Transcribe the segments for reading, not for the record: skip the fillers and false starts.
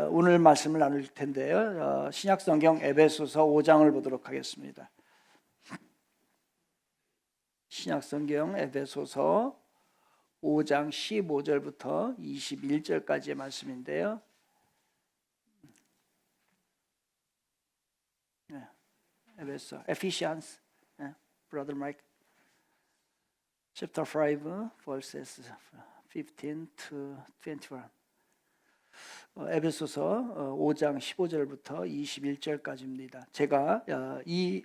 오늘 말씀을 나눌 텐데요. 신약성경 에베소서 5장을 보도록 하겠습니다. 신약성경 에베소서 5장 15절부터 21절까지의 말씀인데요. 에베소, Ephesians, Brother Mike, chapter 5, verses 15 to 21. 에베소서 5장 15절부터 21절까지입니다. 제가 이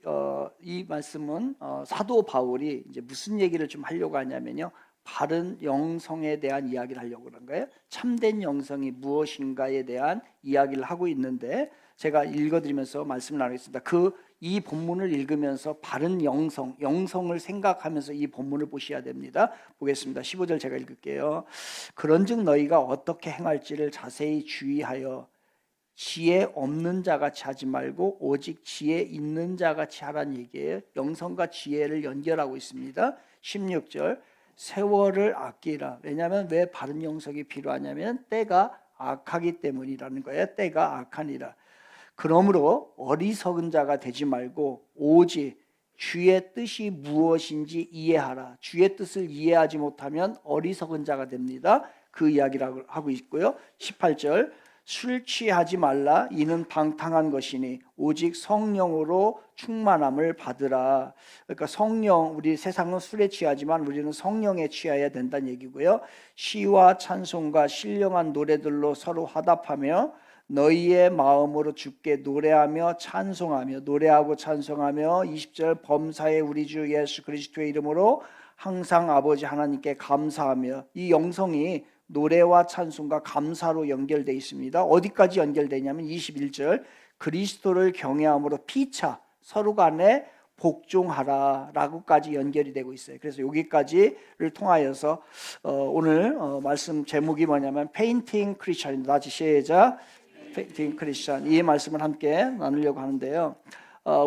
말씀은 사도 바울이 이제 무슨 얘기를 좀 하려고 하냐면요, 바른 영성에 대한 이야기를 하려고 그런 거예요. 참된 영성이 무엇인가에 대한 이야기를 하고 있는데, 제가 읽어드리면서 말씀을 나누겠습니다. 이 본문을 읽으면서 바른 영성을 생각하면서 이 본문을 보셔야 됩니다. 보겠습니다. 15절 제가 읽을게요. 그런즉 너희가 어떻게 행할지를 자세히 주의하여 지혜 없는 자같이 하지 말고 오직 지혜 있는 자같이 하라는 얘기예요. 영성과 지혜를 연결하고 있습니다. 16절 세월을 아끼라. 왜냐하면 왜 바른 영성이 필요하냐면 때가 악하기 때문이라는 거예요. 때가 악하니라. 그러므로 어리석은 자가 되지 말고 오직 주의 뜻이 무엇인지 이해하라. 주의 뜻을 이해하지 못하면 어리석은 자가 됩니다. 그 이야기를 하고 있고요. 18절 술 취하지 말라. 이는 방탕한 것이니 오직 성령으로 충만함을 받으라. 그러니까 성령, 우리 세상은 술에 취하지만 우리는 성령에 취해야 된다는 얘기고요. 시와 찬송과 신령한 노래들로 서로 화답하며 너희의 마음으로 주께 노래하고 찬송하며 20절 범사의 우리 주 예수 그리스도의 이름으로 항상 아버지 하나님께 감사하며. 이 영성이 노래와 찬송과 감사로 연결되어 있습니다. 어디까지 연결되냐면 21절 그리스도를 경외함으로 피차 서로 간에 복종하라 라고까지 연결이 되고 있어요. 그래서 여기까지를 통하여서 오늘 말씀 제목이 뭐냐면 페인팅 크리스천입니다. 다시 시작. 페인팅 크리스천, 이 말씀을 함께 나누려고 하는데요.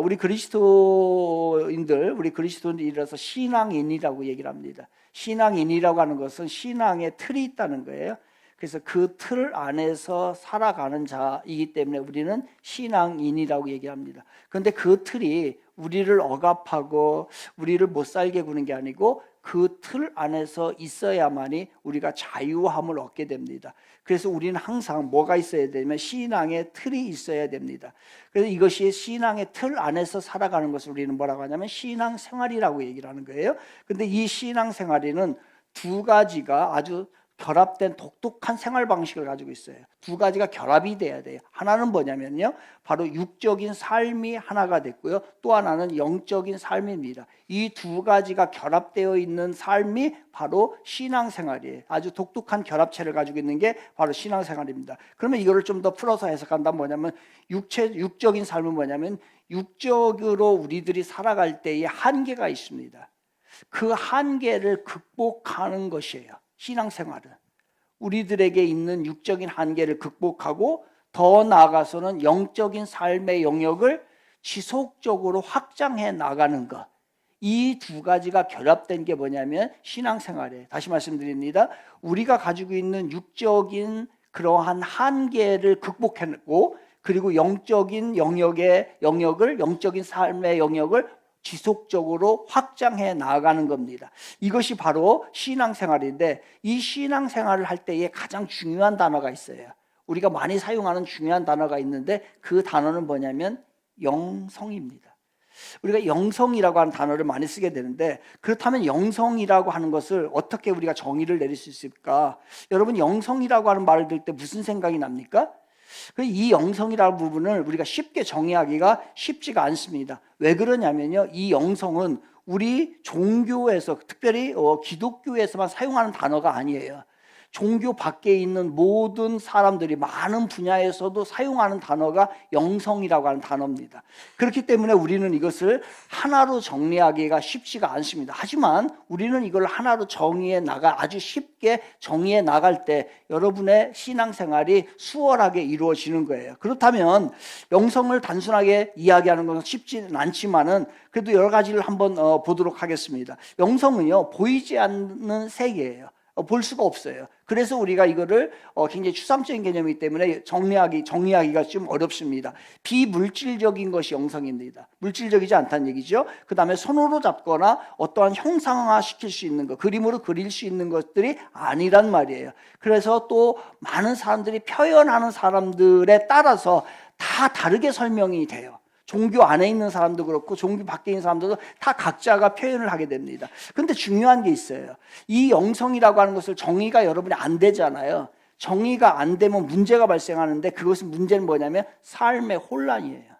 우리 그리스도인들이라서 신앙인이라고 얘기를 합니다. 신앙인이라고 하는 것은 신앙의 틀이 있다는 거예요. 그래서 그 틀 안에서 살아가는 자이기 때문에 우리는 신앙인이라고 얘기합니다. 그런데 그 틀이 우리를 억압하고 우리를 못 살게 구는 게 아니고 그 틀 안에서 있어야만이 우리가 자유함을 얻게 됩니다. 그래서 우리는 항상 뭐가 있어야 되냐면 신앙의 틀이 있어야 됩니다. 그래서 이것이 신앙의 틀 안에서 살아가는 것을 우리는 뭐라고 하냐면 신앙생활이라고 얘기를 하는 거예요. 그런데 이 신앙생활에는 두 가지가 아주 결합된 독특한 생활 방식을 가지고 있어요. 두 가지가 결합이 돼야 돼요. 하나는 뭐냐면요, 바로 육적인 삶이 하나가 됐고요, 또 하나는 영적인 삶입니다. 이 두 가지가 결합되어 있는 삶이 바로 신앙생활이에요. 아주 독특한 결합체를 가지고 있는 게 바로 신앙생활입니다. 그러면 이거를 좀 더 풀어서 해석한다면 뭐냐면 육적인 삶은 뭐냐면 육적으로 우리들이 살아갈 때의 한계가 있습니다. 그 한계를 극복하는 것이에요. 신앙생활은 우리들에게 있는 육적인 한계를 극복하고 더 나아가서는 영적인 삶의 영역을 지속적으로 확장해 나가는 것, 이 두 가지가 결합된 게 뭐냐면 신앙생활이에요. 다시 말씀드립니다. 우리가 가지고 있는 육적인 그러한 한계를 극복해내고 그리고 영적인 영적인 삶의 영역을 지속적으로 확장해 나가는 겁니다. 이것이 바로 신앙생활인데, 이 신앙생활을 할 때에 가장 중요한 단어가 있어요. 우리가 많이 사용하는 중요한 단어가 있는데 그 단어는 뭐냐면 영성입니다. 우리가 영성이라고 하는 단어를 많이 쓰게 되는데, 그렇다면 영성이라고 하는 것을 어떻게 우리가 정의를 내릴 수 있을까? 여러분, 영성이라고 하는 말을 들을 때 무슨 생각이 납니까? 이 영성이라는 부분을 우리가 쉽게 정의하기가 쉽지가 않습니다. 왜 그러냐면요, 이 영성은 우리 종교에서, 특별히 기독교에서만 사용하는 단어가 아니에요. 종교 밖에 있는 모든 사람들이 많은 분야에서도 사용하는 단어가 영성이라고 하는 단어입니다. 그렇기 때문에 우리는 이것을 하나로 정리하기가 쉽지가 않습니다. 하지만 우리는 이걸 하나로 아주 쉽게 정의해 나갈 때 여러분의 신앙생활이 수월하게 이루어지는 거예요. 그렇다면 영성을 단순하게 이야기하는 것은 쉽지는 않지만은 그래도 여러 가지를 한번 보도록 하겠습니다. 영성은요, 보이지 않는 세계예요. 볼 수가 없어요. 그래서 우리가 이거를 굉장히 추상적인 개념이기 때문에 정리하기가 좀 어렵습니다. 비물질적인 것이 영성입니다. 물질적이지 않다는 얘기죠. 그 다음에 손으로 잡거나 어떠한 형상화시킬 수 있는 것, 그림으로 그릴 수 있는 것들이 아니란 말이에요. 그래서 또 많은 사람들이 표현하는 사람들에 따라서 다 다르게 설명이 돼요. 종교 안에 있는 사람도 그렇고 종교 밖에 있는 사람들도 다 각자가 표현을 하게 됩니다. 그런데 중요한 게 있어요. 이 영성이라고 하는 것을 정의가 여러분이 안 되잖아요. 정의가 안 되면 문제가 발생하는데 그것은 문제는 뭐냐면 삶의 혼란이에요.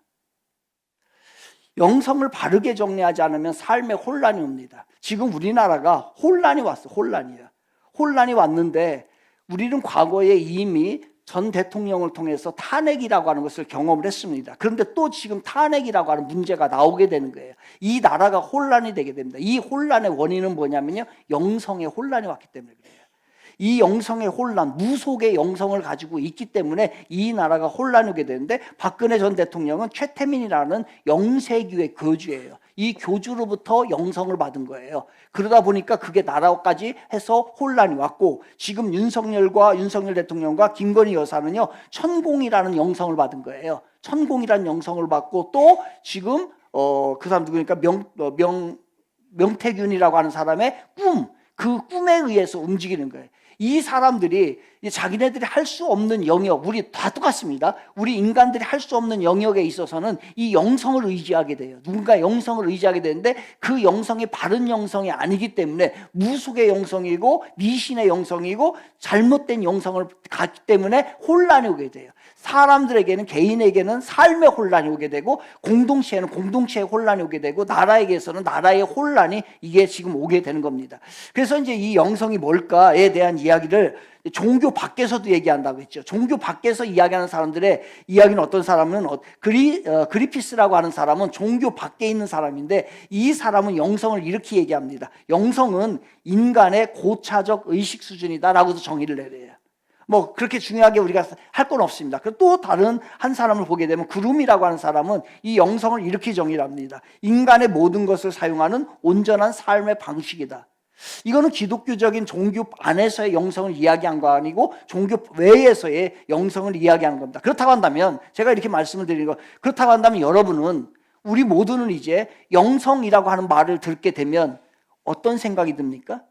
영성을 바르게 정리하지 않으면 삶의 혼란이 옵니다. 지금 우리나라가 혼란이 왔어. 혼란이 왔는데 우리는 과거에 이미 전 대통령을 통해서 탄핵이라고 하는 것을 경험을 했습니다. 그런데 또 지금 탄핵이라고 하는 문제가 나오게 되는 거예요. 이 나라가 혼란이 되게 됩니다. 이 혼란의 원인은 뭐냐면요, 영성의 혼란이 왔기 때문에 그래요. 이 영성의 혼란, 무속의 영성을 가지고 있기 때문에 이 나라가 혼란이 오게 되는데, 박근혜 전 대통령은 최태민이라는 영세교의 교주예요. 이 교주로부터 영성을 받은 거예요. 그러다 보니까 그게 나라까지 해서 혼란이 왔고, 지금 윤석열 대통령과 김건희 여사는요, 천공이라는 영성을 받은 거예요. 천공이라는 영성을 받고, 또 지금 그 사람 누구니까 명태균이라고 하는 사람의 그 꿈에 의해서 움직이는 거예요. 이 사람들이 자기네들이 할 수 없는 영역, 우리 다 똑같습니다. 우리 인간들이 할 수 없는 영역에 있어서는 이 영성을 의지하게 돼요. 누군가 영성을 의지하게 되는데 그 영성이 바른 영성이 아니기 때문에 무속의 영성이고 미신의 영성이고 잘못된 영성을 갖기 때문에 혼란이 오게 돼요. 사람들에게는, 개인에게는 삶의 혼란이 오게 되고, 공동체에는 공동체의 혼란이 오게 되고, 나라에게서는 나라의 혼란이 이게 지금 오게 되는 겁니다. 그래서 이제 이 영성이 뭘까에 대한 이야기를 종교 밖에서도 얘기한다고 했죠. 종교 밖에서 이야기하는 사람들의 이야기는 어떤 사람은 그리피스라고 하는 사람은 종교 밖에 있는 사람인데, 이 사람은 영성을 이렇게 얘기합니다. 영성은 인간의 고차적 의식 수준이다라고도 정의를 내려요. 뭐 그렇게 중요하게 우리가 할 건 없습니다. 또 다른 한 사람을 보게 되면 그룸이라고 하는 사람은 이 영성을 이렇게 정의를 합니다. 인간의 모든 것을 사용하는 온전한 삶의 방식이다. 이거는 기독교적인 종교 안에서의 영성을 이야기한 거 아니고 종교 외에서의 영성을 이야기하는 겁니다. 그렇다고 한다면, 제가 이렇게 말씀을 드리는 거, 그렇다고 한다면 여러분은, 우리 모두는 이제 영성이라고 하는 말을 듣게 되면 어떤 생각이 듭니까?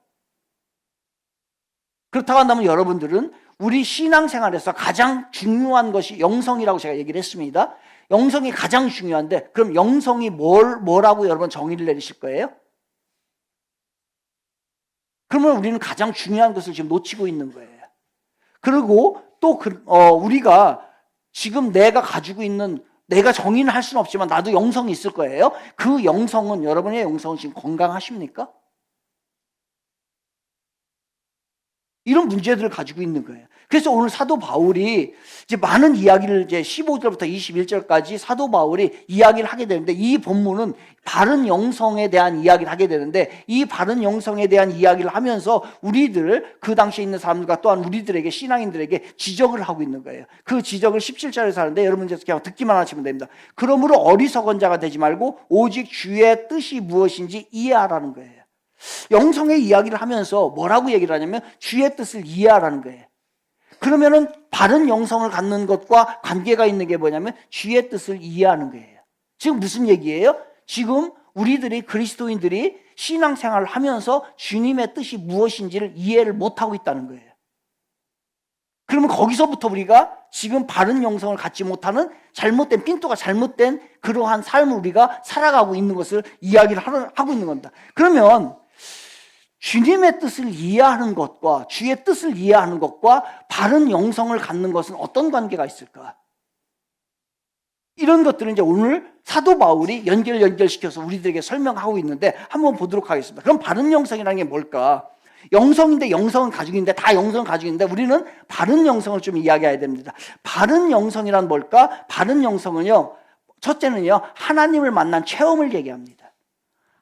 그렇다고 한다면 여러분들은 우리 신앙생활에서 가장 중요한 것이 영성이라고 제가 얘기를 했습니다. 영성이 가장 중요한데, 그럼 영성이 뭐라고 여러분 정의를 내리실 거예요? 그러면 우리는 가장 중요한 것을 지금 놓치고 있는 거예요. 그리고 또 우리가 지금 내가 가지고 있는, 내가 정의는 할 수는 없지만 나도 영성이 있을 거예요. 그 영성은, 여러분의 영성은 지금 건강하십니까? 이런 문제들을 가지고 있는 거예요. 그래서 오늘 사도 바울이 이제 많은 이야기를 이제 15절부터 21절까지 사도 바울이 이야기를 하게 되는데, 이 본문은 바른 영성에 대한 이야기를 하게 되는데, 이 바른 영성에 대한 이야기를 하면서 우리들, 그 당시에 있는 사람들과 또한 우리들에게, 신앙인들에게 지적을 하고 있는 거예요. 그 지적을 17절에서 하는데 여러분 이제 그냥 듣기만 하시면 됩니다. 그러므로 어리석은 자가 되지 말고 오직 주의 뜻이 무엇인지 이해하라는 거예요. 영성의 이야기를 하면서 뭐라고 얘기를 하냐면 주의 뜻을 이해하라는 거예요. 그러면은 바른 영성을 갖는 것과 관계가 있는 게 뭐냐면 주의 뜻을 이해하는 거예요. 지금 무슨 얘기예요? 지금 우리들이, 그리스도인들이 신앙생활을 하면서 주님의 뜻이 무엇인지를 이해를 못하고 있다는 거예요. 그러면 거기서부터 우리가 지금 바른 영성을 갖지 못하는 잘못된, 핀토가 잘못된 그러한 삶을 우리가 살아가고 있는 것을 이야기를 하고 있는 겁니다. 그러면 주님의 뜻을 이해하는 것과 주의 뜻을 이해하는 것과 바른 영성을 갖는 것은 어떤 관계가 있을까? 이런 것들은 이제 오늘 사도 바울이 연결시켜서 우리들에게 설명하고 있는데 한번 보도록 하겠습니다. 그럼 바른 영성이라는 게 뭘까? 영성인데, 영성은 가지고 있는데, 다 영성을 가지고 있는데 우리는 바른 영성을 좀 이야기해야 됩니다. 바른 영성이란 뭘까? 바른 영성은요, 첫째는요, 하나님을 만난 체험을 얘기합니다.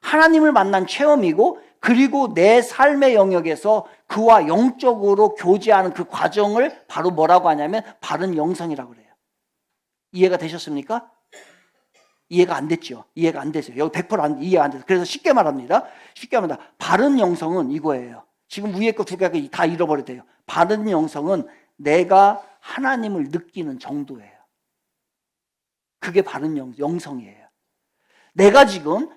하나님을 만난 체험이고, 그리고 내 삶의 영역에서 그와 영적으로 교제하는 그 과정을 바로 뭐라고 하냐면 바른 영성이라고 그래요. 이해가 되셨습니까? 이해가 안 됐죠? 이해가 안 되세요. 여기 100% 이해가 안 돼서. 그래서 쉽게 말합니다. 바른 영성은 이거예요. 지금 위에 거 두 개가 다 잃어버려도 돼요. 바른 영성은 내가 하나님을 느끼는 정도예요. 그게 바른 영성이에요. 내가 지금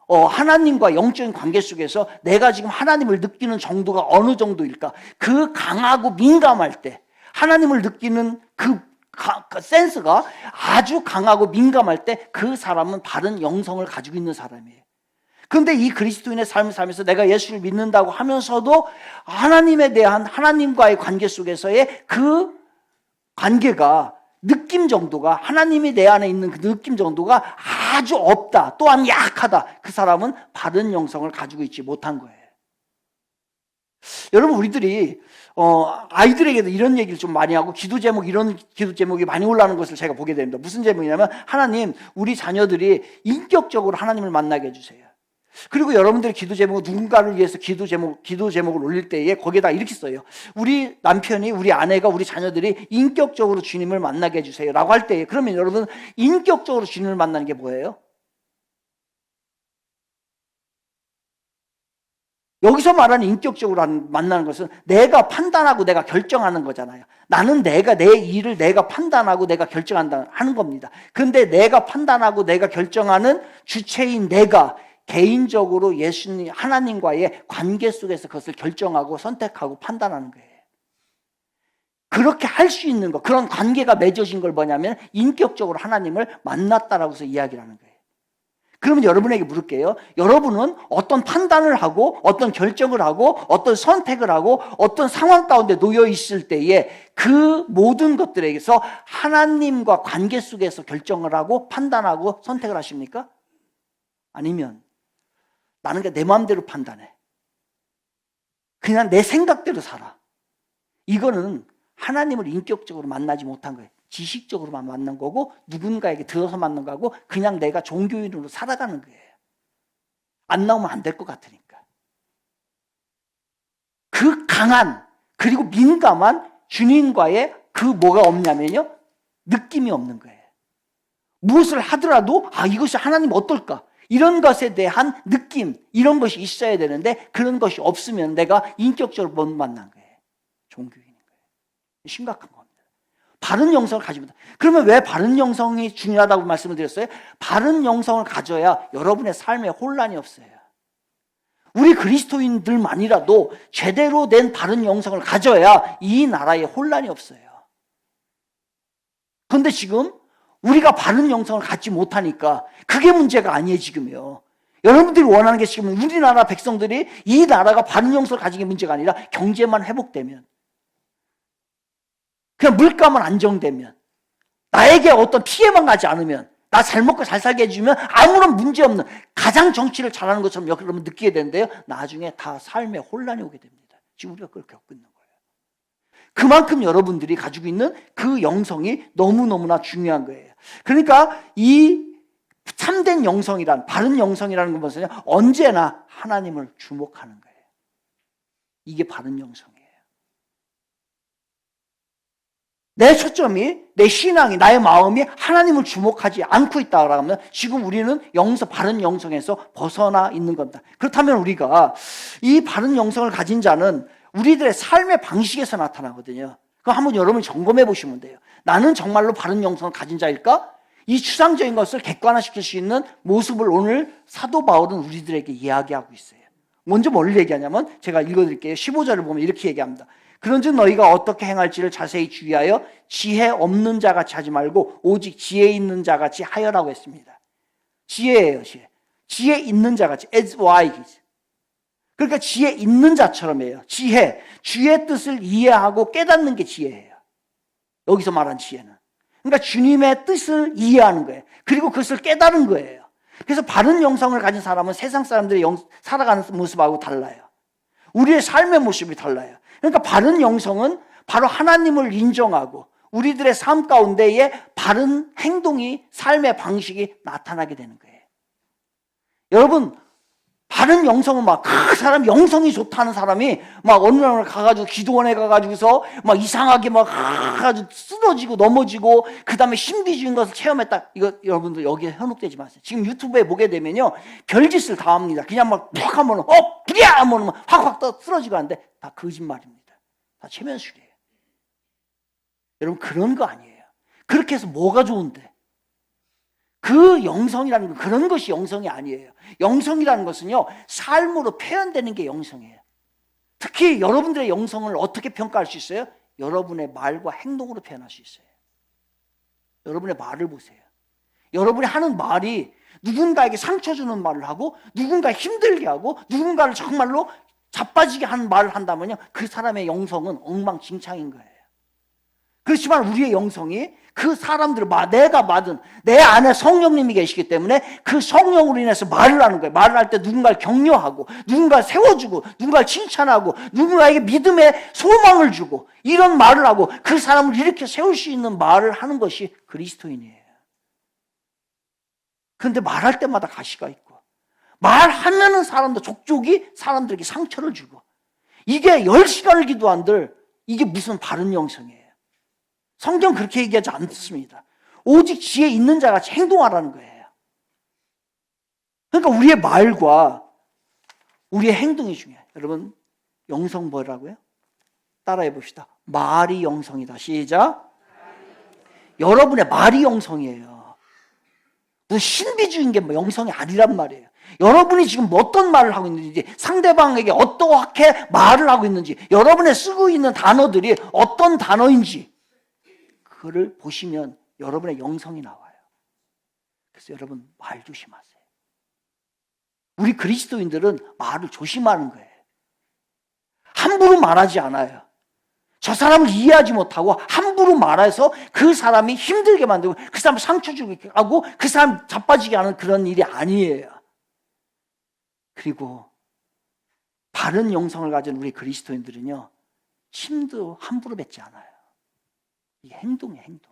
하나님과 영적인 관계 속에서 내가 지금 하나님을 느끼는 정도가 어느 정도일까? 그 강하고 민감할 때 하나님을 느끼는 그 센스가 아주 강하고 민감할 때 그 사람은 바른 영성을 가지고 있는 사람이에요. 그런데 이 그리스도인의 삶을 살면서 내가 예수를 믿는다고 하면서도 하나님에 대한 하나님과의 관계 속에서의 그 관계가 느낌 정도가 하나님이 내 안에 있는 그 느낌 정도가 아주 없다, 또한 약하다. 그 사람은 바른 영성을 가지고 있지 못한 거예요. 여러분, 우리들이 아이들에게도 이런 얘기를 좀 많이 하고 이런 기도 제목이 많이 올라오는 것을 제가 보게 됩니다. 무슨 제목이냐면, 하나님, 우리 자녀들이 인격적으로 하나님을 만나게 해주세요. 그리고 여러분들의 기도 제목은 누군가를 위해서 기도 제목을 올릴 때에 거기에다 이렇게 써요. 우리 남편이, 우리 아내가, 우리 자녀들이 인격적으로 주님을 만나게 해주세요 라고 할 때에, 그러면 여러분, 인격적으로 주님을 만나는 게 뭐예요? 여기서 말하는 인격적으로 만나는 것은 내가 판단하고 내가 결정하는 거잖아요. 나는 내 일을 내가 판단하고 내가 결정한다 하는 겁니다. 근데 내가 판단하고 내가 결정하는 주체인 내가 개인적으로 예수님, 하나님과의 관계 속에서 그것을 결정하고 선택하고 판단하는 거예요. 그렇게 할 수 있는 것, 그런 관계가 맺어진 걸 뭐냐면 인격적으로 하나님을 만났다라고 해서 이야기를 하는 거예요. 그러면 여러분에게 물을게요. 여러분은 어떤 판단을 하고 어떤 결정을 하고 어떤 선택을 하고 어떤 상황 가운데 놓여 있을 때에 그 모든 것들에게서 하나님과 관계 속에서 결정을 하고 판단하고 선택을 하십니까? 아니면 나는 그냥 내 마음대로 판단해. 그냥 내 생각대로 살아. 이거는 하나님을 인격적으로 만나지 못한 거예요. 지식적으로만 만난 거고 누군가에게 들어서 만난 거고 그냥 내가 종교인으로 살아가는 거예요. 안 나오면 안 될 것 같으니까. 그 강한 그리고 민감한 주님과의 그 뭐가 없냐면요, 느낌이 없는 거예요. 무엇을 하더라도 이것이 하나님 어떨까? 이런 것에 대한 느낌, 이런 것이 있어야 되는데 그런 것이 없으면 내가 인격적으로 못 만난 거예요. 종교인인 거예요. 심각한 겁니다. 바른 영성을 가지고 있다. 그러면 왜 바른 영성이 중요하다고 말씀을 드렸어요? 바른 영성을 가져야 여러분의 삶에 혼란이 없어요. 우리 그리스도인들만이라도 제대로 된 바른 영성을 가져야 이 나라에 혼란이 없어요. 그런데 지금 우리가 바른 영성을 갖지 못하니까 그게 문제가 아니에요, 지금요. 여러분들이 원하는 게 지금 우리나라 백성들이 이 나라가 바른 영성을 가진 게 문제가 아니라 경제만 회복되면, 그냥 물가만 안정되면, 나에게 어떤 피해만 가지 않으면, 나 잘 먹고 잘 살게 해주면 아무런 문제 없는 가장 정치를 잘하는 것처럼 여러분 느끼게 되는데요, 나중에 다 삶에 혼란이 오게 됩니다. 지금 우리가 그걸 겪고 있는 거예요. 그만큼 여러분들이 가지고 있는 그 영성이 너무너무나 중요한 거예요. 그러니까 이 참된 영성이란, 바른 영성이라는 것은 언제나 하나님을 주목하는 거예요. 이게 바른 영성이에요. 내 초점이, 내 신앙이, 나의 마음이 하나님을 주목하지 않고 있다고 하면 지금 우리는 바른 영성에서 벗어나 있는 겁니다. 그렇다면 우리가 이 바른 영성을 가진 자는 우리들의 삶의 방식에서 나타나거든요. 그럼 한번 여러분이 점검해 보시면 돼요. 나는 정말로 바른 영성을 가진 자일까? 이 추상적인 것을 객관화시킬 수 있는 모습을 오늘 사도 바울은 우리들에게 이야기하고 있어요. 먼저 뭘 얘기하냐면 제가 읽어드릴게요. 15절을 보면 이렇게 얘기합니다. 그런즉 너희가 어떻게 행할지를 자세히 주의하여 지혜 없는 자같이 하지 말고 오직 지혜 있는 자같이 하여라고 했습니다. 지혜예요, 지혜. 지혜 있는 자같이, as wise. 그러니까 지혜 있는 자처럼 해요. 지혜, 주의 뜻을 이해하고 깨닫는 게 지혜예요. 여기서 말한 지혜는. 그러니까 주님의 뜻을 이해하는 거예요. 그리고 그것을 깨달은 거예요. 그래서 바른 영성을 가진 사람은 세상 사람들이 살아가는 모습하고 달라요. 우리의 삶의 모습이 달라요. 그러니까 바른 영성은 바로 하나님을 인정하고 우리들의 삶 가운데에 바른 행동이, 삶의 방식이 나타나게 되는 거예요. 여러분, 바른 영성은 그 사람 영성이 좋다는 사람이 어느 날 가가지고 기도원에 가가지고서 이상하게 가가지고 쓰러지고 넘어지고 그 다음에 신비주의인 것을 체험했다. 이거 여러분들 여기에 현혹되지 마세요. 지금 유튜브에 보게 되면요, 별짓을 다 합니다. 그냥 푹 하면, 불이야! 하면 확 쓰러지고 하는데 다 거짓말입니다. 다 체면술이에요. 여러분 그런 거 아니에요. 그렇게 해서 뭐가 좋은데? 그 영성이라는 건 그런 것이 영성이 아니에요. 영성이라는 것은요, 삶으로 표현되는 게 영성이에요. 특히 여러분들의 영성을 어떻게 평가할 수 있어요? 여러분의 말과 행동으로 표현할 수 있어요. 여러분의 말을 보세요. 여러분이 하는 말이 누군가에게 상처 주는 말을 하고 누군가 힘들게 하고 누군가를 정말로 자빠지게 하는 말을 한다면요, 그 사람의 영성은 엉망진창인 거예요. 그렇지만 우리의 영성이 그 사람들을 내가 받은 내 안에 성령님이 계시기 때문에 그 성령으로 인해서 말을 하는 거예요. 말을 할 때 누군가를 격려하고 누군가를 세워주고 누군가를 칭찬하고 누군가에게 믿음의 소망을 주고 이런 말을 하고 그 사람을 이렇게 세울 수 있는 말을 하는 것이 그리스도인이에요. 그런데 말할 때마다 가시가 있고 말하면은 족족이 사람들에게 상처를 주고 이게 10시간을 기도한들 이게 무슨 바른 영성이에요. 성경 그렇게 얘기하지 않습니다. 오직 지혜 있는 자 같이 행동하라는 거예요. 그러니까 우리의 말과 우리의 행동이 중요해요. 여러분 영성 뭐라고요? 따라해 봅시다. 말이 영성이다. 시작. 여러분의 말이 영성이에요. 신비주의인 게 영성이 아니란 말이에요. 여러분이 지금 어떤 말을 하고 있는지, 상대방에게 어떻게 말을 하고 있는지, 여러분의 쓰고 있는 단어들이 어떤 단어인지 그거를 보시면 여러분의 영성이 나와요. 그래서 여러분 말 조심하세요. 우리 그리스도인들은 말을 조심하는 거예요. 함부로 말하지 않아요. 저 사람을 이해하지 못하고 함부로 말해서 그 사람이 힘들게 만들고 그 사람 상처 주게 하고 그 사람 자빠지게 하는 그런 일이 아니에요. 그리고 바른 영성을 가진 우리 그리스도인들은요, 침도 함부로 뱉지 않아요. 이게 행동이에요, 행동.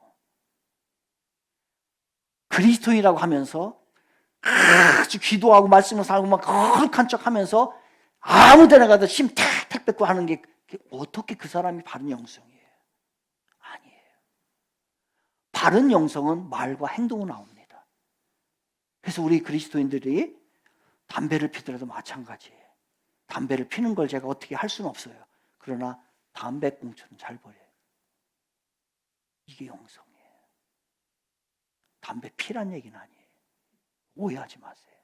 그리스도인이라고 하면서 아주 기도하고 말씀을 살고 막 거룩한 척 하면서 아무 데나 가도 침 탁탁 뱉고 하는 게 어떻게 그 사람이 바른 영성이에요? 아니에요. 바른 영성은 말과 행동으로 나옵니다. 그래서 우리 그리스도인들이 담배를 피더라도 마찬가지예요. 담배를 피는 걸 제가 어떻게 할 수는 없어요. 그러나 담배꽁초는 잘 버려요. 이게 영성이에요. 담배 피란 얘기는 아니에요. 오해하지 마세요.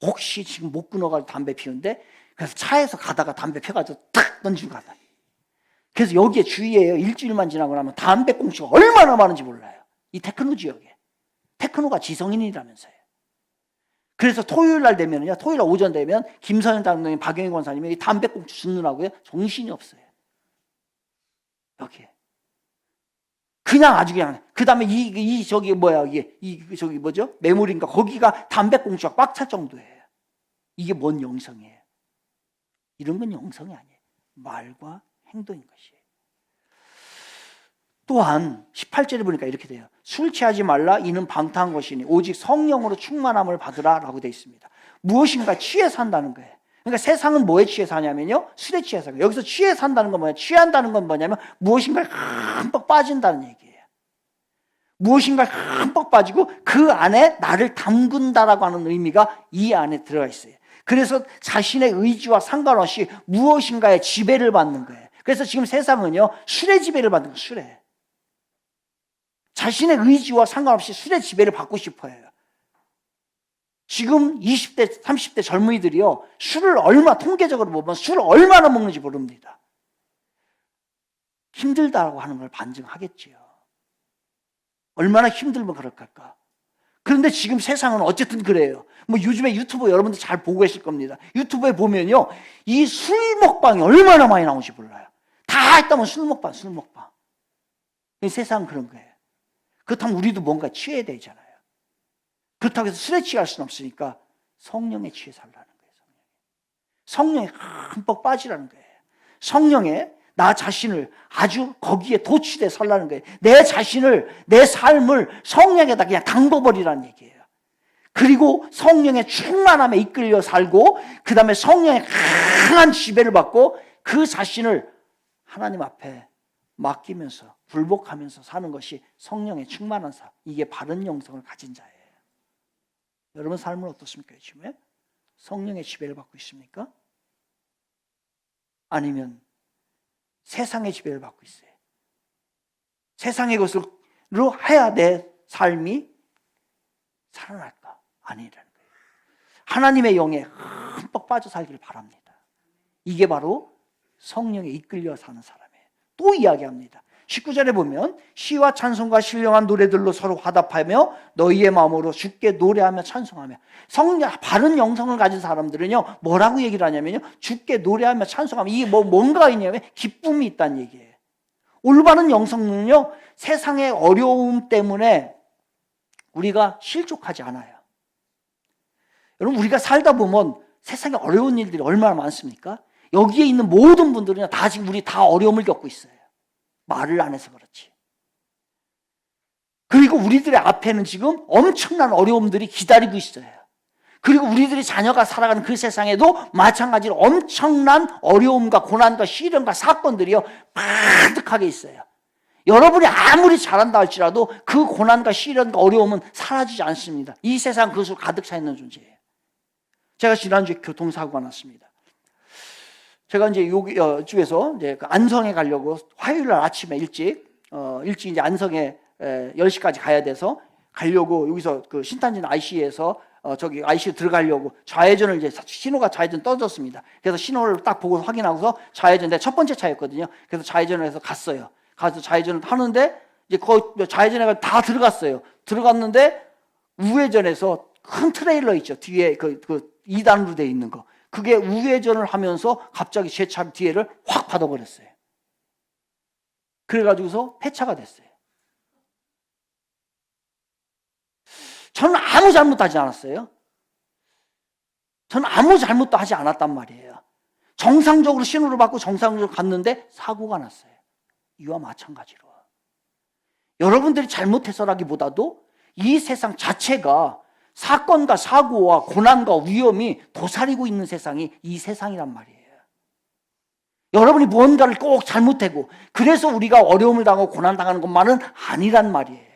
혹시 지금 못 끊어가지고 담배 피우는데 그래서 차에서 가다가 담배 펴가지고 탁 던지고 가다. 그래서 여기에 주의해요. 일주일만 지나고 나면 담배꽁초가 얼마나 많은지 몰라요. 이 테크노 지역에. 테크노가 지성인이라면서요. 그래서 토요일 날 되면요, 토요일 날 오전 되면 김선현 장로님, 박영희 권사님이 담배꽁초 줍느라고요, 정신이 없어요. 여기에. 그냥 아주 그냥. 그 다음에 저기 뭐야, 저기 뭐죠? 메모리인가? 거기가 담배꽁초가 꽉 찰 정도예요. 이게 뭔 영성이에요? 이런 건 영성이 아니에요. 말과 행동인 것이에요. 또한 18절에 보니까 이렇게 돼요. 술 취하지 말라. 이는 방탕한 것이니 오직 성령으로 충만함을 받으라 라고 되어 있습니다. 무엇인가 취해 산다는 거예요. 그러니까 세상은 뭐에 취해 사냐면요, 술에 취해 사요. 여기서 취해 산다는 건 뭐냐, 취한다는 건 뭐냐면 무엇인가에 흠뻑 빠진다는 얘기예요. 무엇인가에 흠뻑 빠지고 그 안에 나를 담근다라고 하는 의미가 이 안에 들어가 있어요. 그래서 자신의 의지와 상관없이 무엇인가에 지배를 받는 거예요. 그래서 지금 세상은요, 술의 지배를 받는 거예요. 술에. 자신의 의지와 상관없이 술의 지배를 받고 싶어 해요. 지금 20대, 30대 젊은이들이요, 술을 통계적으로 보면 술을 얼마나 먹는지 모릅니다. 힘들다고 하는 걸 반증하겠지요. 얼마나 힘들면 그럴까? 그런데 지금 세상은 어쨌든 그래요. 요즘에 유튜브 여러분들 잘 보고 계실 겁니다. 유튜브에 보면요, 이 술 먹방이 얼마나 많이 나오는지 몰라요. 다 했다면 술 먹방. 세상은 그런 거예요. 그렇다면 우리도 뭔가 취해야 되잖아요. 그렇다고 해서 술에 취할 수는 없으니까 성령에 취해 살라는 거예요. 성령에 흠뻑 빠지라는 거예요. 성령에 나 자신을 아주 거기에 도취돼 살라는 거예요. 내 자신을, 내 삶을 성령에다 그냥 담궈버리라는 얘기예요. 그리고 성령의 충만함에 이끌려 살고 그 다음에 성령의 강한 지배를 받고 그 자신을 하나님 앞에 맡기면서 굴복하면서 사는 것이 성령의 충만한 삶. 이게 바른 영성을 가진 자예요. 여러분 삶은 어떻습니까? 요즘에 성령의 지배를 받고 있습니까? 아니면 세상의 지배를 받고 있어요. 세상의 것으로 해야 내 삶이 살아날까? 아니라는 거예요. 하나님의 영에 흠뻑 빠져 살기를 바랍니다. 이게 바로 성령에 이끌려 사는 사람이에요. 또 이야기합니다. 19절에 보면 시와 찬송과 신령한 노래들로 서로 화답하며 너희의 마음으로 주께 노래하며 찬송하며. 바른 영성을 가진 사람들은요 뭐라고 얘기를 하냐면요 주께 노래하며 찬송하며. 이게 뭔가 있냐면 기쁨이 있다는 얘기예요. 올바른 영성은요 세상의 어려움 때문에 우리가 실족하지 않아요. 여러분 우리가 살다 보면 세상에 어려운 일들이 얼마나 많습니까? 여기에 있는 모든 분들은 다 지금 우리 다 어려움을 겪고 있어요. 말을 안 해서 그렇지. 그리고 우리들의 앞에는 지금 엄청난 어려움들이 기다리고 있어요. 그리고 우리들의 자녀가 살아가는 그 세상에도 마찬가지로 엄청난 어려움과 고난과 시련과 사건들이요 가득하게 있어요. 여러분이 아무리 잘한다 할지라도 그 고난과 시련과 어려움은 사라지지 않습니다. 이 세상 그것으로 가득 차 있는 존재예요. 제가 지난주에 교통사고가 났습니다. 제가 이제 요쪽에서 이제 안성에 가려고 화요일 날 아침에 일찍 이제 안성에 10시까지 가야 돼서 가려고 여기서 그 신탄진 IC에서 저기 IC로 들어가려고 좌회전을 이제 신호가 좌회전 떠졌습니다. 그래서 신호를 딱 보고 확인하고서 좌회전, 내 첫 번째 차였거든요. 그래서 좌회전을 해서 갔어요. 가서 좌회전을 하는데 이제 거의 좌회전에 다 들어갔어요. 들어갔는데 우회전에서 큰 트레일러 있죠. 뒤에 그 2단으로 돼 있는 거. 그게 우회전을 하면서 갑자기 제 차 뒤에를 확 받아버렸어요. 그래가지고서 폐차가 됐어요. 저는 아무 잘못도 하지 않았어요. 저는 아무 잘못도 하지 않았단 말이에요. 정상적으로 신호를 받고 정상적으로 갔는데 사고가 났어요. 이와 마찬가지로 여러분들이 잘못해서라기보다도 이 세상 자체가 사건과 사고와 고난과 위험이 도사리고 있는 세상이 이 세상이란 말이에요. 여러분이 무언가를 꼭 잘못하고 그래서 우리가 어려움을 당하고 고난당하는 것만은 아니란 말이에요.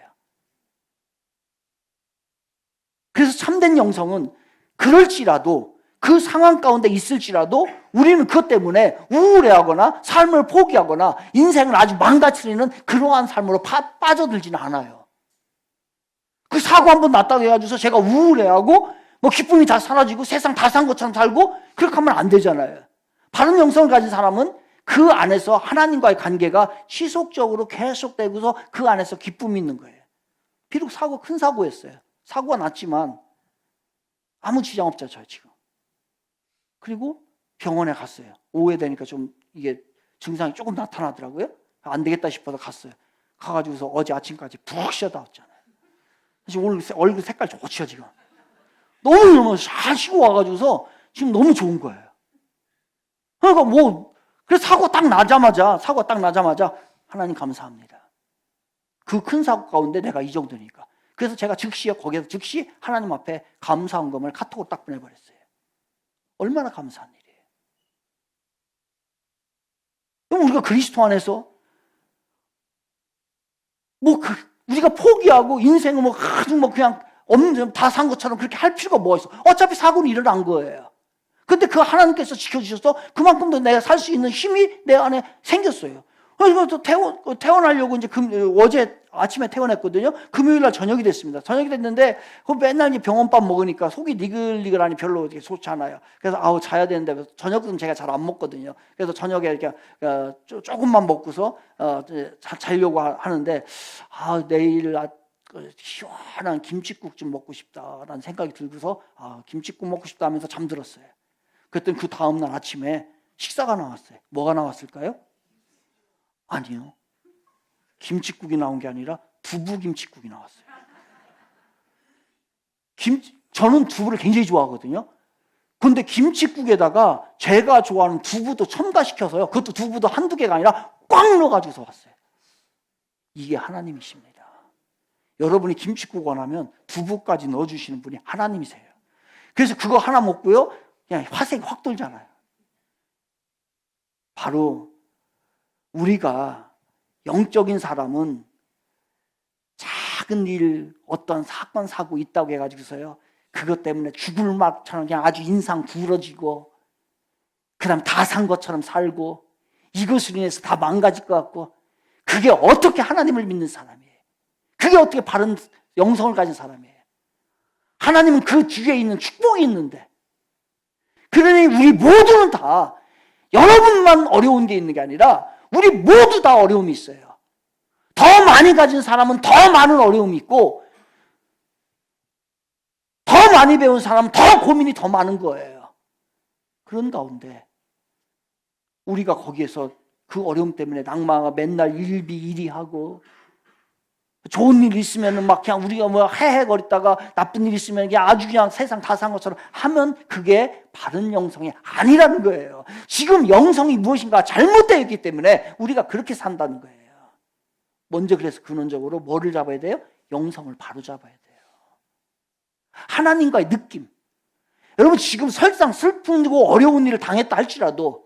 그래서 참된 영성은 그럴지라도 그 상황 가운데 있을지라도 우리는 그것 때문에 우울해하거나 삶을 포기하거나 인생을 아주 망가뜨리는 그러한 삶으로 빠져들지는 않아요. 그 사고 한번 났다고 해가지고서 제가 우울해하고 뭐 기쁨이 다 사라지고 세상 다 산 것처럼 살고 그렇게 하면 안 되잖아요. 바른 영성을 가진 사람은 그 안에서 하나님과의 관계가 지속적으로 계속되고서 그 안에서 기쁨이 있는 거예요. 비록 큰 사고였어요. 사고가 났지만 아무 지장 없죠, 저 지금. 그리고 병원에 갔어요. 오후에 되니까 좀 이게 증상이 조금 나타나더라고요. 안 되겠다 싶어서 갔어요. 가가지고서 어제 아침까지 푹 쉬었다 왔잖아요. 오늘 얼굴 색깔 좋죠, 지금. 너무 잘 쉬고 와가지고서 지금 너무 좋은 거예요. 그러니까 그래서 사고가 딱 나자마자 하나님 감사합니다. 그 큰 사고 가운데 내가 이 정도니까. 그래서 제가 거기에서 즉시 하나님 앞에 감사한 것을 카톡으로 딱 보내버렸어요. 얼마나 감사한 일이에요. 그럼 우리가 그리스도 안에서 우리가 포기하고 인생을 그냥 없는 다 산 것처럼 그렇게 할 필요가 뭐가 있어? 어차피 사고는 일어난 거예요. 근데 그 하나님께서 지켜주셔서 그만큼 더 내가 살 수 있는 힘이 내 안에 생겼어요. 그래서 또 퇴원하려고 이제 어제 아침에 퇴원했거든요. 금요일 날 저녁이 됐습니다. 저녁이 됐는데 맨날 이제 병원밥 먹으니까 속이 니글니글하니 별로 좋지 않아요. 그래서 자야 되는데 저녁은 제가 잘 안 먹거든요. 그래서 저녁에 이렇게 조금만 먹고서 자려고 하는데 내일 시원한 김칫국 좀 먹고 싶다라는 생각이 들고서 김칫국 먹고 싶다 하면서 잠들었어요. 그랬더니 그 다음날 아침에 식사가 나왔어요. 뭐가 나왔을까요? 아니요. 김칫국이 나온 게 아니라 두부김칫국이 나왔어요. 저는 두부를 굉장히 좋아하거든요. 근데 김칫국에다가 제가 좋아하는 두부도 첨가시켜서요. 그것도 두부도 한두 개가 아니라 꽉 넣어가지고서 왔어요. 이게 하나님이십니다. 여러분이 김칫국 원하면 두부까지 넣어주시는 분이 하나님이세요. 그래서 그거 하나 먹고요. 그냥 화색이 확 돌잖아요. 바로 우리가 영적인 사람은 작은 일, 어떤 사건, 사고 있다고 해가지고서요. 그것 때문에 죽을 맛처럼 그냥 아주 인상 구러지고, 그 다음 다 산 것처럼 살고, 이것으로 인해서 다 망가질 것 같고, 그게 어떻게 하나님을 믿는 사람이에요? 그게 어떻게 바른 영성을 가진 사람이에요? 하나님은 그 뒤에 있는 축복이 있는데, 그러니 우리 모두는 다 여러분만 어려운 게 있는 게 아니라 우리 모두 다 어려움이 있어요. 더 많이 가진 사람은 더 많은 어려움이 있고, 더 많이 배운 사람은 더 고민이 더 많은 거예요. 그런 가운데 우리가 거기에서 그 어려움 때문에 낭망하고 맨날 일희하고, 좋은 일 있으면 막 그냥 우리가 뭐 헤헤거리다가 나쁜 일 있으면 그냥 아주 그냥 세상 다 산 것처럼 하면 그게 바른 영성이 아니라는 거예요. 지금 영성이 무엇인가 잘못되어 있기 때문에 우리가 그렇게 산다는 거예요. 먼저 그래서 근원적으로 뭐를 잡아야 돼요? 영성을 바로 잡아야 돼요. 하나님과의 느낌. 여러분 지금 설상 슬프고 어려운 일을 당했다 할지라도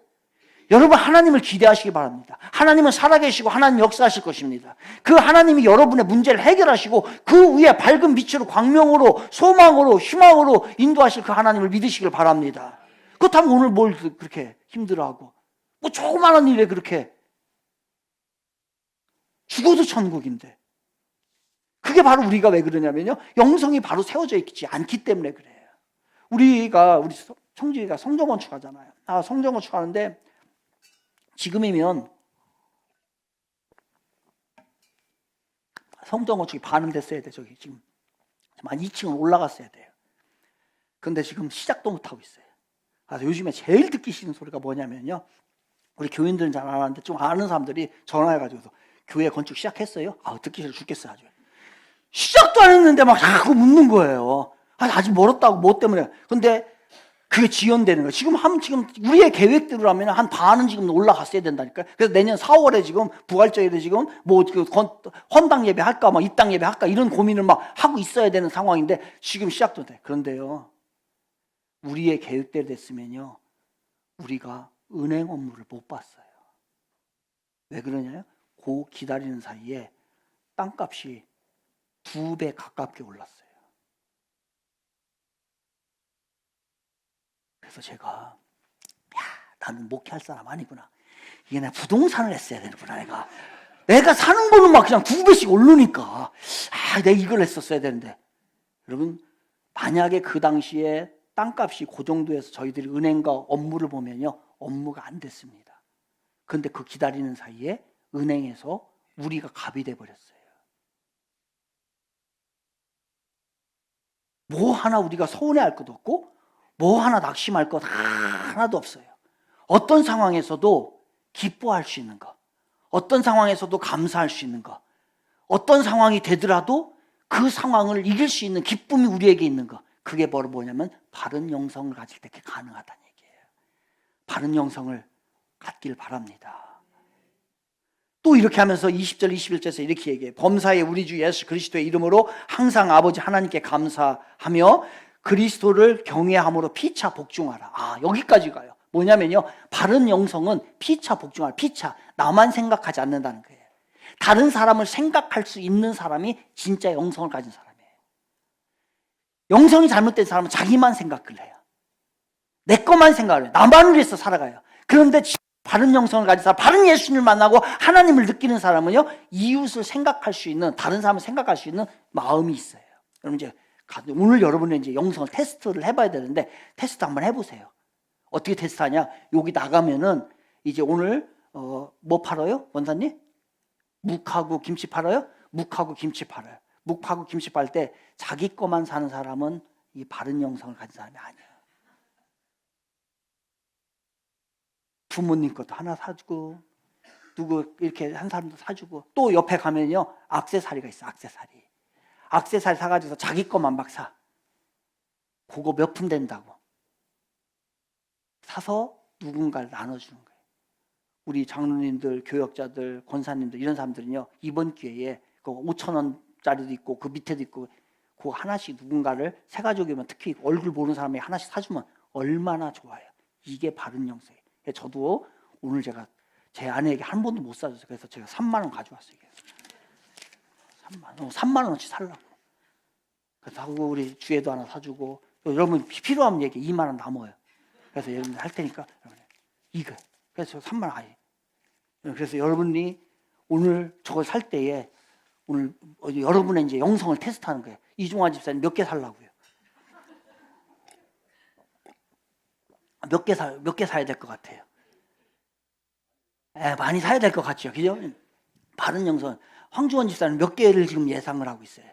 여러분 하나님을 기대하시기 바랍니다. 하나님은 살아계시고 하나님 역사하실 것입니다. 그 하나님이 여러분의 문제를 해결하시고 그 위에 밝은 빛으로 광명으로 소망으로 희망으로 인도하실 그 하나님을 믿으시길 바랍니다. 그렇다면 오늘 뭘 그렇게 힘들어하고 뭐 조그마한 일에 그렇게 죽어도 천국인데, 그게 바로 우리가 왜 그러냐면요, 영성이 바로 세워져 있지 않기 때문에 그래요. 우리 청주이가 성전 건축하잖아요. 성전 건축하는데 지금이면 성전 건축이 반은 됐어야 돼. 저기 지금 한 2층은 올라갔어야 돼요. 근데 지금 시작도 못하고 있어요. 그래서 요즘에 제일 듣기 싫은 소리가 뭐냐면요, 우리 교인들은 잘 안 하는데 좀 아는 사람들이 전화해가지고 교회 건축 시작했어요? 듣기 싫어 죽겠어. 아주 시작도 안 했는데 막 자꾸 묻는 거예요. 아직 멀었다고. 뭐 때문에. 근데 그게 지연되는 거예요. 지금 우리의 계획대로라면 한 반은 지금 올라갔어야 된다니까요. 그래서 내년 4월에 지금 부활절에 지금 뭐 헌당 예배 할까, 막 입당 예배 할까 이런 고민을 막 하고 있어야 되는 상황인데 지금 시작도 돼. 그런데요, 우리의 계획대로 됐으면요, 우리가 은행 업무를 못 봤어요. 왜 그러냐요? 그 기다리는 사이에 땅값이 2배 가깝게 올랐어요. 그래서 제가 나는 목회할 사람 아니구나. 이게 내가 부동산을 했어야 되는구나. 내가 사는 거는 막 그냥 2배씩 오르니까 내가 이걸 했었어야 되는데. 여러분 만약에 그 당시에 땅값이 그 정도에서 저희들이 은행과 업무를 보면요, 업무가 안 됐습니다. 그런데 그 기다리는 사이에 은행에서 우리가 갑이 돼버렸어요. 뭐 하나 우리가 서운해할 것도 없고 뭐 하나 낙심할 것 하나도 없어요. 어떤 상황에서도 기뻐할 수 있는 것, 어떤 상황에서도 감사할 수 있는 것, 어떤 상황이 되더라도 그 상황을 이길 수 있는 기쁨이 우리에게 있는 것, 그게 바로 뭐냐면 바른 영성을 가질 때 그게 가능하다는 얘기예요. 바른 영성을 갖길 바랍니다. 또 이렇게 하면서 20절 21절에서 이렇게 얘기해요. 범사에 우리 주 예수 그리스도의 이름으로 항상 아버지 하나님께 감사하며 그리스도를 경외함으로 피차 복종하라. 여기까지 가요. 뭐냐면요, 바른 영성은 피차 복종하라. 피차, 나만 생각하지 않는다는 거예요. 다른 사람을 생각할 수 있는 사람이 진짜 영성을 가진 사람이에요. 영성이 잘못된 사람은 자기만 생각을 해요. 내 것만 생각을 해요. 나만을 위해서 살아가요. 그런데 바른 영성을 가진 사람, 바른 예수님을 만나고 하나님을 느끼는 사람은요, 이웃을 생각할 수 있는, 다른 사람을 생각할 수 있는 마음이 있어요. 여러분 이제 오늘 여러분은 이제 영성을 테스트를 해봐야 되는데 테스트 한번 해보세요. 어떻게 테스트하냐? 여기 나가면은 이제 오늘 뭐 팔아요, 원사님? 묵하고 김치 팔아요? 묵하고 김치 팔아요. 묵하고 김치 팔 때 자기 것만 사는 사람은 이 바른 영성을 가진 사람이 아니에요. 부모님 것도 하나 사주고 누구 이렇게 한 사람도 사주고, 또 옆에 가면요 액세서리가 있어. 액세서리 사가지고 자기 것만 막 사. 그거 몇 푼 된다고 사서 누군가를 나눠주는 거예요. 우리 장로님들, 교역자들, 권사님들 이런 사람들은요, 이번 기회에 그 5,000원짜리도 있고 그 밑에도 있고 그 하나씩 누군가를 세 가족이면 특히 얼굴 모르는 사람이 하나씩 사주면 얼마나 좋아요. 이게 바른 영성이에요. 저도 오늘 제가 제 아내에게 한 번도 못 사줬어요. 그래서 제가 3만 원 가져왔어요. 3만 원어치 살라고. 그래서 하고 우리 주에도 하나 사주고, 여러분 필요하면 얘기 2만 원 남아요. 그래서 여러분들 할 테니까 여러분 이거. 그래서 3만 원 아예. 그래서 여러분이 오늘 저걸 살 때에 오늘 여러분의 이제 영성을 테스트하는 거예요. 이종환 집사님 몇 개 살라고요? 몇 개 사야 될 것 같아요? 많이 사야 될 것 같죠, 그죠? 바른 영성. 황주원 집사님 몇 개를 지금 예상을 하고 있어요?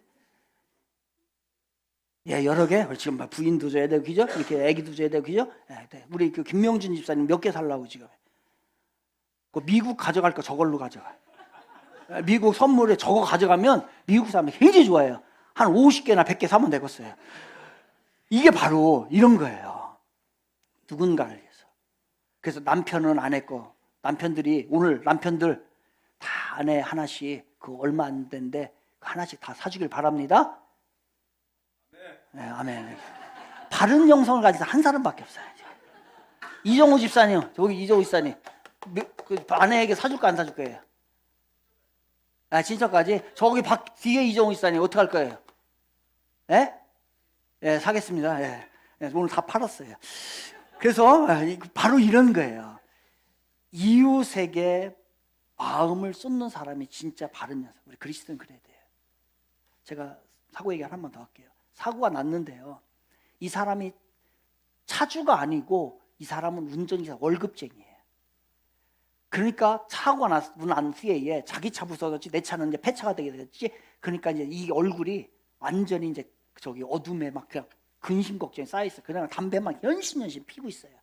여러 개. 지금 부인도 줘야 되고, 그죠? 이렇게 아기도 줘야 되고, 그죠? 네. 우리 그 김명준 집사님 몇 개 살라고 지금? 그 미국 가져갈 거 저걸로 가져가. 미국 선물에 저거 가져가면 미국 사람이 굉장히 좋아해요. 한 50개나 100개 사면 되겠어요. 이게 바로 이런 거예요. 누군가를 위해서. 그래서 남편은 아내 거, 남편들이 오늘 남편들 다 아내 하나씩 그 얼마 안 된데 하나씩 다 사주길 바랍니다. 네, 아멘. 바른 영성을 가진 한 사람밖에 없어요. 이정우 집사님, 저기 이정우 집사님, 그 아내에게 사줄까 안 사줄 거예요? 진짜까지? 저기 뒤에 이정우 집사님 어떻게 할 거예요? 사겠습니다. 오늘 다 팔았어요. 그래서 바로 이런 거예요. 이웃에게 마음을 쏟는 사람이 진짜 바른 녀석. 우리 그리스도는 그래야 돼요. 제가 사고 얘기 한 번 더 할게요. 사고가 났는데요. 이 사람이 차주가 아니고 이 사람은 운전기사 월급쟁이에요. 그러니까 사고가 난 후에 자기 차 부서졌지 내 차는 이제 폐차가 되게 됐지. 그러니까 이제 이 얼굴이 완전히 이제 저기 어둠에 막 그냥 근심 걱정이 쌓여 있어. 그냥 담배만 연신 피고 있어요.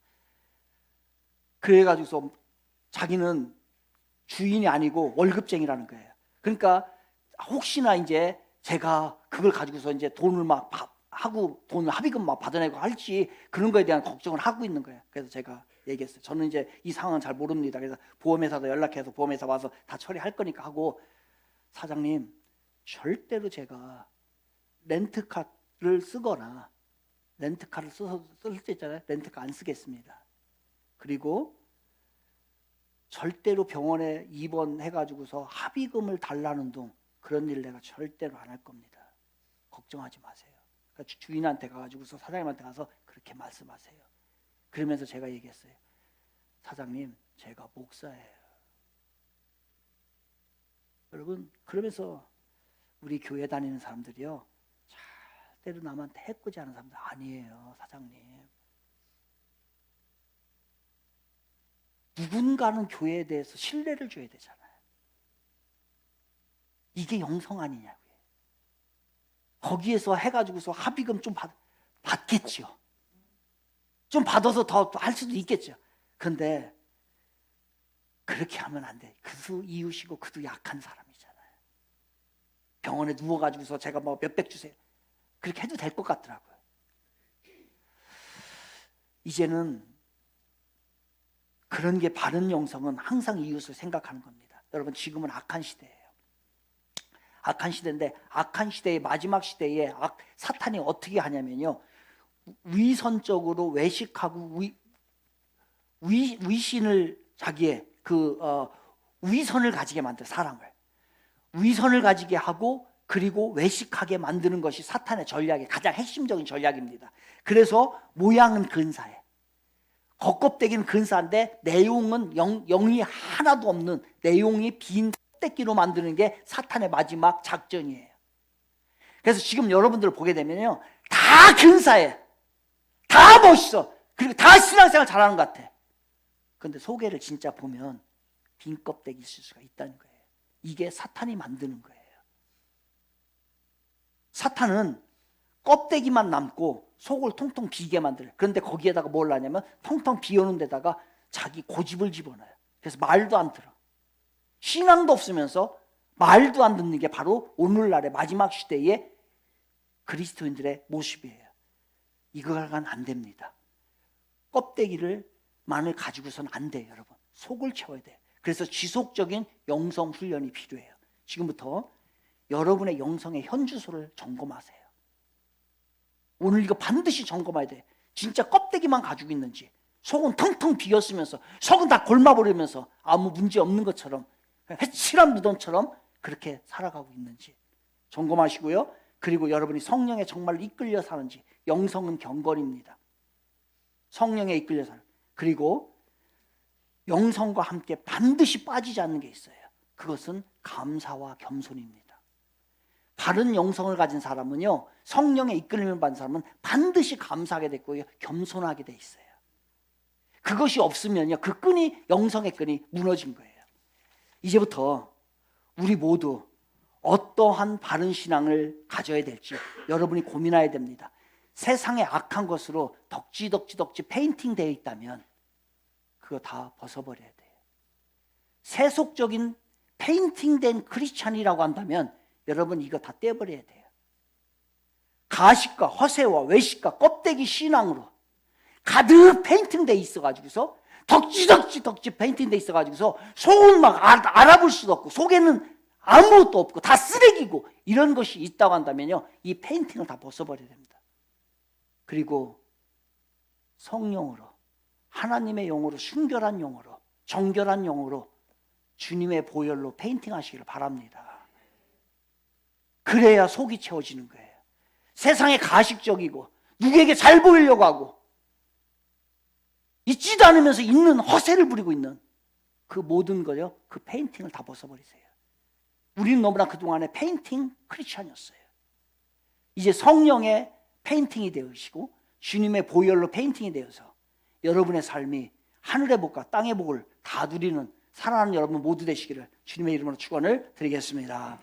그래가지고서 자기는 주인이 아니고 월급쟁이라는 거예요. 그러니까 혹시나 이제 제가 그걸 가지고서 이제 돈을 막 하고 돈 합의금 막 받아내고 할지 그런 거에 대한 걱정을 하고 있는 거예요. 그래서 제가 얘기했어요. 저는 이제 이 상황은 잘 모릅니다. 그래서 보험회사도 연락해서 보험회사 와서 다 처리할 거니까 하고, 사장님 절대로 제가 렌트카를 쓰거나 렌트카를 쓸 때 있잖아요. 렌트카 안 쓰겠습니다. 그리고 절대로 병원에 입원해가지고서 합의금을 달라는 둥 그런 일 내가 절대로 안 할 겁니다. 걱정하지 마세요. 그러니까 주인한테 가가지고서 사장님한테 가서 그렇게 말씀하세요. 그러면서 제가 얘기했어요. 사장님, 제가 목사예요. 여러분, 그러면서 우리 교회 다니는 사람들이요, 절대로 남한테 해코지 하는 사람들 아니에요, 사장님. 누군가는 교회에 대해서 신뢰를 줘야 되잖아요. 이게 영성 아니냐고요. 거기에서 해가지고서 합의금 좀 받겠죠. 좀 받아서 더 할 수도 있겠죠. 그런데 그렇게 하면 안 돼. 그도 이웃이고 그도 약한 사람이잖아요. 병원에 누워가지고서 제가 뭐 몇백 주세요. 그렇게 해도 될 것 같더라고요. 이제는 그런 게 바른 영성은 항상 이웃을 생각하는 겁니다. 여러분, 지금은 악한 시대예요. 악한 시대인데, 악한 시대의 마지막 시대에 사탄이 어떻게 하냐면요, 위선적으로 외식하고 위신을 자기의 위선을 가지게 만들, 사람을 위선을 가지게 하고 그리고 외식하게 만드는 것이 사탄의 전략의 가장 핵심적인 전략입니다. 그래서 모양은 근사해, 겉껍데기는 근사한데 내용은 영이 하나도 없는, 내용이 빈 껍데기로 만드는 게 사탄의 마지막 작전이에요. 그래서 지금 여러분들을 보게 되면요, 다 근사해, 다 멋있어, 그리고 다 신앙생활 잘하는 것 같아. 그런데 속에를 진짜 보면 빈 껍데기 있을 수가 있다는 거예요. 이게 사탄이 만드는 거예요. 사탄은 껍데기만 남고 속을 통통 비게 만들어요. 그런데 거기에다가 뭘 하냐면 텅텅 비어놓은 데다가 자기 고집을 집어넣어요. 그래서 말도 안 들어. 신앙도 없으면서 말도 안 듣는 게 바로 오늘날의 마지막 시대의 그리스도인들의 모습이에요. 이거가 안 됩니다. 껍데기만을 가지고서는 안 돼요, 여러분. 속을 채워야 돼요. 그래서 지속적인 영성 훈련이 필요해요. 지금부터 여러분의 영성의 현주소를 점검하세요. 오늘 이거 반드시 점검해야 돼. 진짜 껍데기만 가지고 있는지, 속은 텅텅 비었으면서, 속은 다 골마버리면서 아무 문제 없는 것처럼, 해칠한 무덤처럼 그렇게 살아가고 있는지 점검하시고요. 그리고 여러분이 성령에 정말 이끌려 사는지. 영성은 경건입니다. 성령에 이끌려 사는. 그리고 영성과 함께 반드시 빠지지 않는 게 있어요. 그것은 감사와 겸손입니다. 바른 영성을 가진 사람은요, 성령의 이끌림을 받은 사람은 반드시 감사하게 됐고요, 겸손하게 돼 있어요. 그것이 없으면요, 그 끈이, 영성의 끈이 무너진 거예요. 이제부터 우리 모두 어떠한 바른 신앙을 가져야 될지 여러분이 고민해야 됩니다. 세상의 악한 것으로 덕지 페인팅 되어 있다면 그거 다 벗어버려야 돼요. 세속적인 페인팅된 크리스찬이라고 한다면 여러분 이거 다 떼버려야 돼요. 가식과 허세와 외식과 껍데기 신앙으로 가득 페인팅돼 있어가지고서 덕지 페인팅돼 있어가지고서 속은 막 알아볼 수도 없고 속에는 아무것도 없고 다 쓰레기고 이런 것이 있다고 한다면요, 이 페인팅을 다 벗어버려야 됩니다. 그리고 성령으로, 하나님의 영으로, 순결한 영으로, 정결한 영으로 주님의 보혈로 페인팅 하시기를 바랍니다. 그래야 속이 채워지는 거예요. 세상에 가식적이고 누구에게 잘 보이려고 하고 있지도 않으면서 있는 허세를 부리고 있는 그 모든 거요, 그 페인팅을 다 벗어버리세요. 우리는 너무나 그동안에 페인팅 크리스찬이었어요. 이제 성령의 페인팅이 되으시고 주님의 보혈로 페인팅이 되어서 여러분의 삶이 하늘의 복과 땅의 복을 다 누리는 사랑하는 여러분 모두 되시기를 주님의 이름으로 축원을 드리겠습니다.